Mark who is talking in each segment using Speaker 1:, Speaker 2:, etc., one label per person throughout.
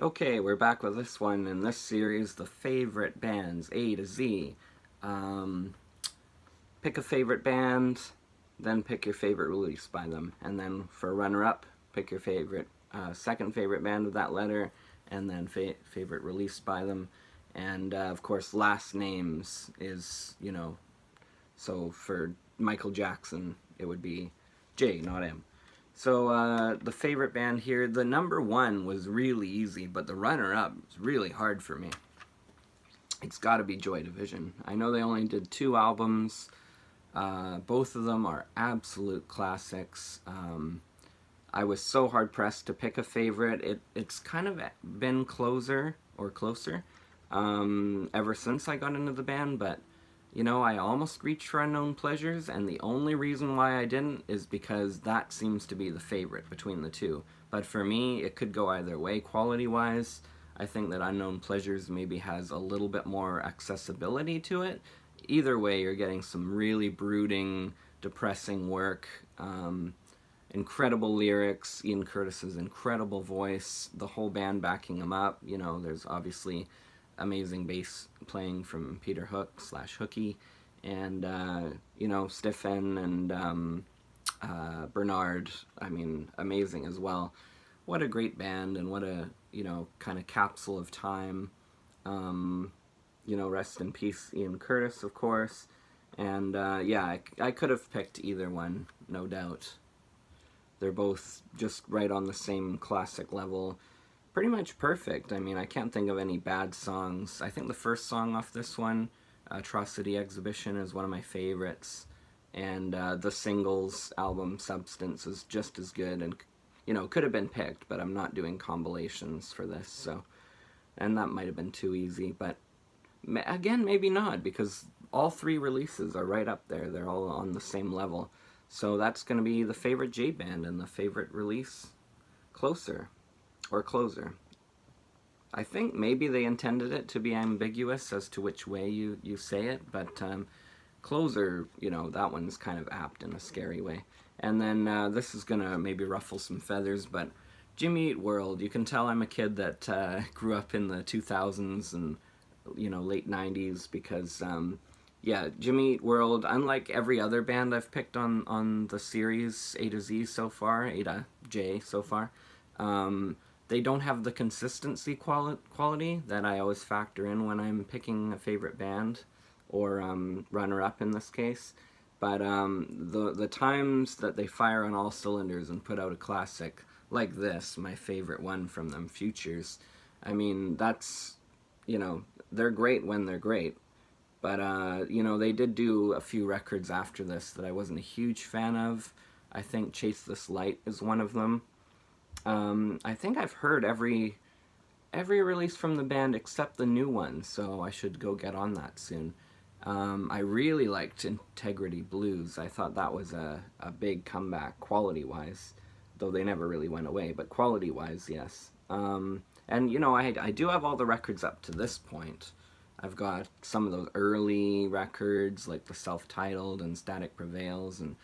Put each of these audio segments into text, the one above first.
Speaker 1: Okay, we're back with this one in this series, the favorite bands, A to Z. Um, Pick a favorite band, then pick your favorite release by them. And then for runner-up, pick your favorite, second favorite band of that letter, and then favorite release by them. And of course, last names is, so for Michael Jackson, it would be J, not M. So the favorite band here, the number one was really easy, but the runner-up was really hard for me. It's got to be Joy Division. I know they only did 2 albums. Both of them are absolute classics. I was so hard pressed to pick a favorite. It's kind of been closer ever since I got into the band, but I almost reached for Unknown Pleasures, and the only reason why I didn't is because that seems to be the favorite between the two. But for me, it could go either way quality-wise. I think that Unknown Pleasures maybe has a little bit more accessibility to it. Either way, you're getting some really brooding, depressing work. Incredible lyrics, Ian Curtis's incredible voice, the whole band backing him up. There's obviously amazing bass playing from Peter Hook / Hooky, and Stefan and Bernard. I mean, amazing as well. What a great band, and what a kind of capsule of time. Rest in peace, Ian Curtis, of course. And yeah, I could have picked either one, no doubt. They're both just right on the same classic level. Pretty much perfect. I mean, I can't think of any bad songs. I think the first song off this one, Atrocity Exhibition, is one of my favorites. And the singles album, Substance, is just as good. And, could have been picked, but I'm not doing compilations for this. So, and that might have been too easy. But again, maybe not, because all 3 releases are right up there. They're all on the same level. So that's going to be the favorite J band and the favorite release, Closer, or Closer. I think maybe they intended it to be ambiguous as to which way you say it, but Closer, that one's kind of apt in a scary way. And then this is going to maybe ruffle some feathers, but Jimmy Eat World, you can tell I'm a kid that grew up in the 2000s and, late 90s, because yeah, Jimmy Eat World, unlike every other band I've picked on the series A to Z so far, A to J so far, they don't have the consistency quality that I always factor in when I'm picking a favorite band, or runner-up in this case. But the times that they fire on all cylinders and put out a classic like this, my favorite one from them, Futures, I mean, that's, they're great when they're great. But, they did do a few records after this that I wasn't a huge fan of. I think Chase This Light is one of them. I think I've heard every release from the band except the new one, so I should go get on that soon. I really liked Integrity Blues. I thought that was a big comeback, quality-wise, though they never really went away, but quality-wise, yes. And, I do have all the records up to this point. I've got some of those early records, like the self-titled and Static Prevails, and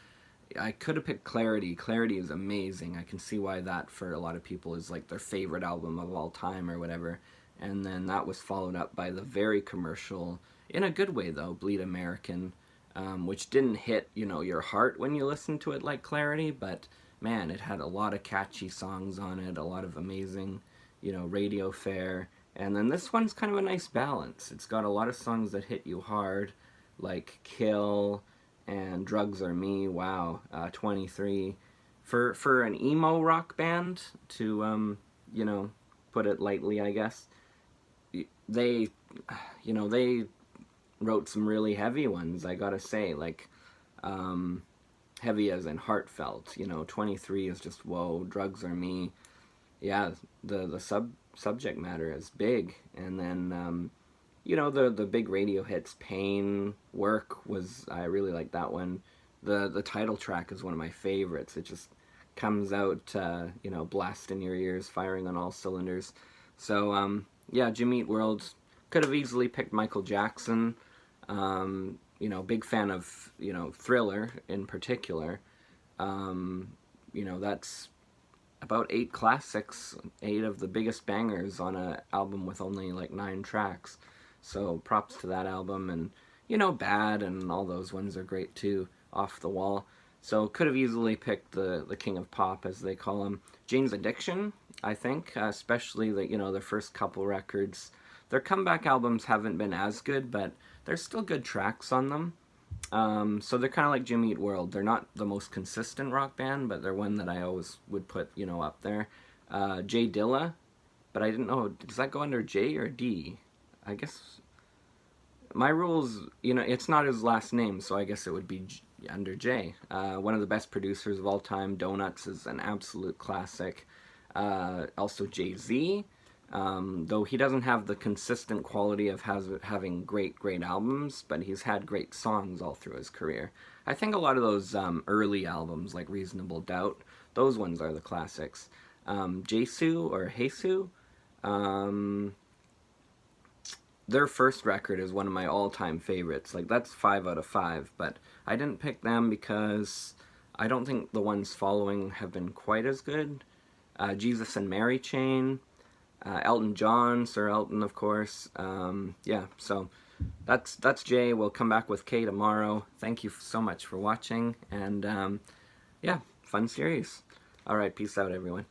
Speaker 1: I could have picked Clarity. Clarity is amazing. I can see why that, for a lot of people, is like their favorite album of all time or whatever. And then that was followed up by the very commercial, in a good way though, Bleed American, which didn't hit, your heart when you listened to it like Clarity, but man, it had a lot of catchy songs on it, a lot of amazing, radio fare. And then this one's kind of a nice balance. It's got a lot of songs that hit you hard, like Kill and Drugs Are Me. Wow, 23. For an emo rock band, to put it lightly, I guess, they they wrote some really heavy ones. I gotta say, like heavy as in heartfelt. 23 is just whoa. Drugs Are Me. Yeah, the subject matter is big. And then the big radio hits, Pain, Work, was, I really like that one. The title track is one of my favorites. It just comes out blast in your ears, firing on all cylinders. So yeah, Jimmy Eat World. Could have easily picked Michael Jackson. Big fan of Thriller in particular. That's about 8 classics, 8 of the biggest bangers on an album with only like 9 tracks. So props to that album, and you know, Bad and all those ones are great too, Off the Wall. So could have easily picked the king of pop, as they call him. Jane's Addiction, I think, especially the, you know, their first couple records. Their comeback albums haven't been as good, but there's still good tracks on them. So they're kind of like Jimmy Eat World. They're not the most consistent rock band, but they're one that I always would put, you know, up there. Jay Dilla, but I didn't know, does that go under J or D? I guess my rules, you know, it's not his last name, so I guess it would be under J. One of the best producers of all time. Donuts is an absolute classic. Also Jay-Z. Though he doesn't have the consistent quality of having great albums, but he's had great songs all through his career. I think a lot of those early albums, like Reasonable Doubt, those ones are the classics. Jesu or Jesu, their first record is one of my all-time favorites. Like, that's 5 out of 5, but I didn't pick them because I don't think the ones following have been quite as good. Jesus and Mary Chain, Elton John, Sir Elton, of course. Yeah, so that's Jay. We'll come back with K tomorrow. Thank you so much for watching, and yeah, fun series. All right, peace out, everyone.